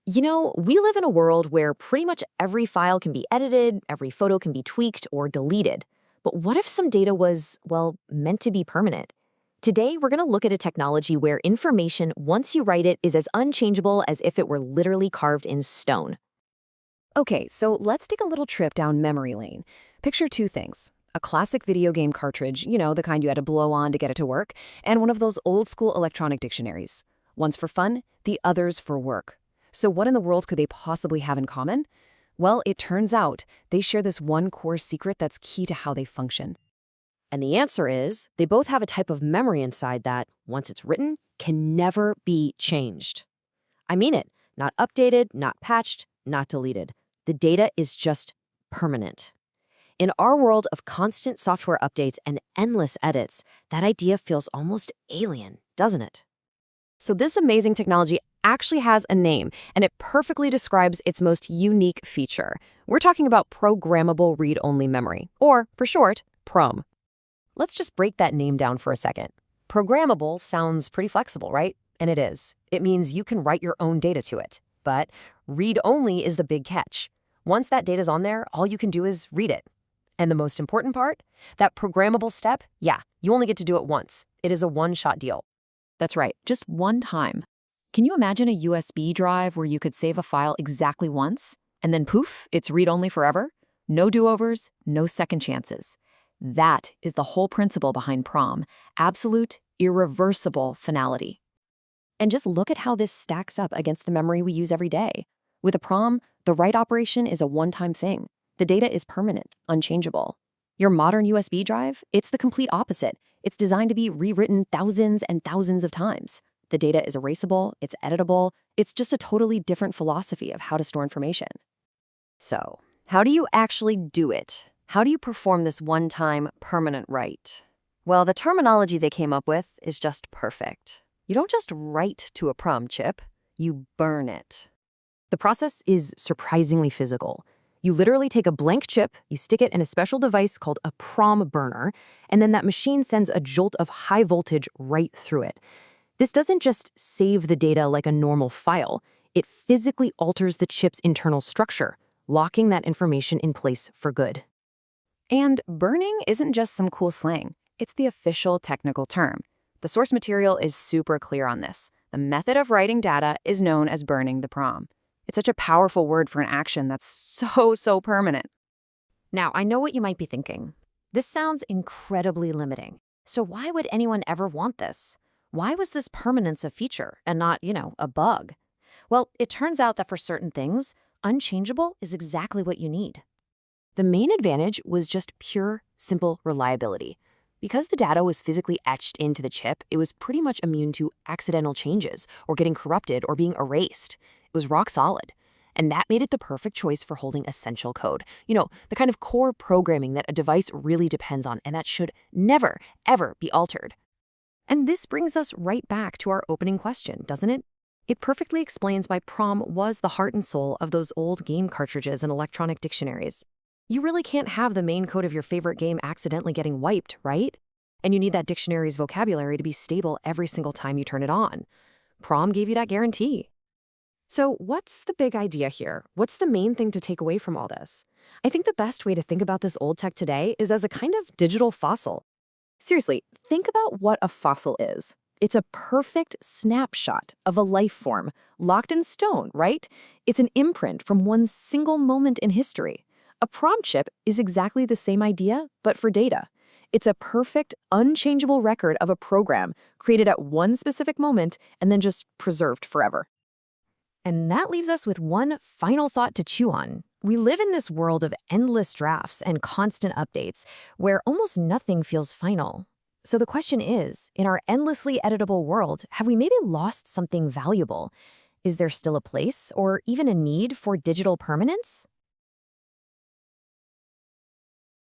We live in a world where pretty much every file can be edited, every photo can be tweaked or deleted. But what if some data was, well, meant to be permanent? Today, we're going to look at a technology where information, once you write it, is as unchangeable as if it were literally carved in stone. Okay, so let's take a little trip down memory lane. Picture two things. A classic video game cartridge, the kind you had to blow on to get it to work, and one of those old-school electronic dictionaries. One's for fun, the other's for work. So what in the world could they possibly have in common? Well, it turns out they share this one core secret that's key to how they function. And the answer is, they both have a type of memory inside that, once it's written, can never be changed. I mean it, not updated, not patched, not deleted. The data is just permanent. In our world of constant software updates and endless edits, that idea feels almost alien, doesn't it? So this amazing technology actually has a name, and it perfectly describes its most unique feature. We're talking about Programmable Read-Only Memory, or, for short, PROM. Let's just break that name down for a second. Programmable sounds pretty flexible, right? And it is. It means you can write your own data to it. But read-only is the big catch. Once that data's on there, all you can do is read it. And the most important part? That programmable step, you only get to do it once. It is a one-shot deal. That's right, just one time. Can you imagine a USB drive where you could save a file exactly once, and then poof, it's read-only forever? No do-overs, no second chances. That is the whole principle behind PROM, absolute, irreversible finality. And just look at how this stacks up against the memory we use every day. With a PROM, the write operation is a one-time thing. The data is permanent, unchangeable. Your modern USB drive, it's the complete opposite. It's designed to be rewritten thousands and thousands of times. The data is erasable, it's editable, it's just a totally different philosophy of how to store information. So, how do you actually do it? How do you perform this one-time, permanent write? Well, the terminology they came up with is just perfect. You don't just write to a PROM chip, you burn it. The process is surprisingly physical. You literally take a blank chip, you stick it in a special device called a PROM burner, and then that machine sends a jolt of high voltage right through it. This doesn't just save the data like a normal file. It physically alters the chip's internal structure, locking that information in place for good. And burning isn't just some cool slang. It's the official technical term. The source material is super clear on this. The method of writing data is known as burning the PROM. It's such a powerful word for an action that's so permanent. Now, I know what you might be thinking. This sounds incredibly limiting. So why would anyone ever want this? Why was this permanence a feature and not, a bug? Well, it turns out that for certain things, unchangeable is exactly what you need. The main advantage was just pure, simple reliability. Because the data was physically etched into the chip, it was pretty much immune to accidental changes or getting corrupted or being erased. It was rock solid. And that made it the perfect choice for holding essential code. The kind of core programming that a device really depends on and that should never, ever be altered. And this brings us right back to our opening question, doesn't it? It perfectly explains why PROM was the heart and soul of those old game cartridges and electronic dictionaries. You really can't have the main code of your favorite game accidentally getting wiped, right? And you need that dictionary's vocabulary to be stable every single time you turn it on. PROM gave you that guarantee. So what's the big idea here? What's the main thing to take away from all this? I think the best way to think about this old tech today is as a kind of digital fossil. Seriously, think about what a fossil is. It's a perfect snapshot of a life form, locked in stone, right? It's an imprint from one single moment in history. A PROM chip is exactly the same idea, but for data. It's a perfect, unchangeable record of a program created at one specific moment and then just preserved forever. And that leaves us with one final thought to chew on. We live in this world of endless drafts and constant updates where almost nothing feels final. So the question is, in our endlessly editable world, have we maybe lost something valuable? Is there still a place or even a need for digital permanence?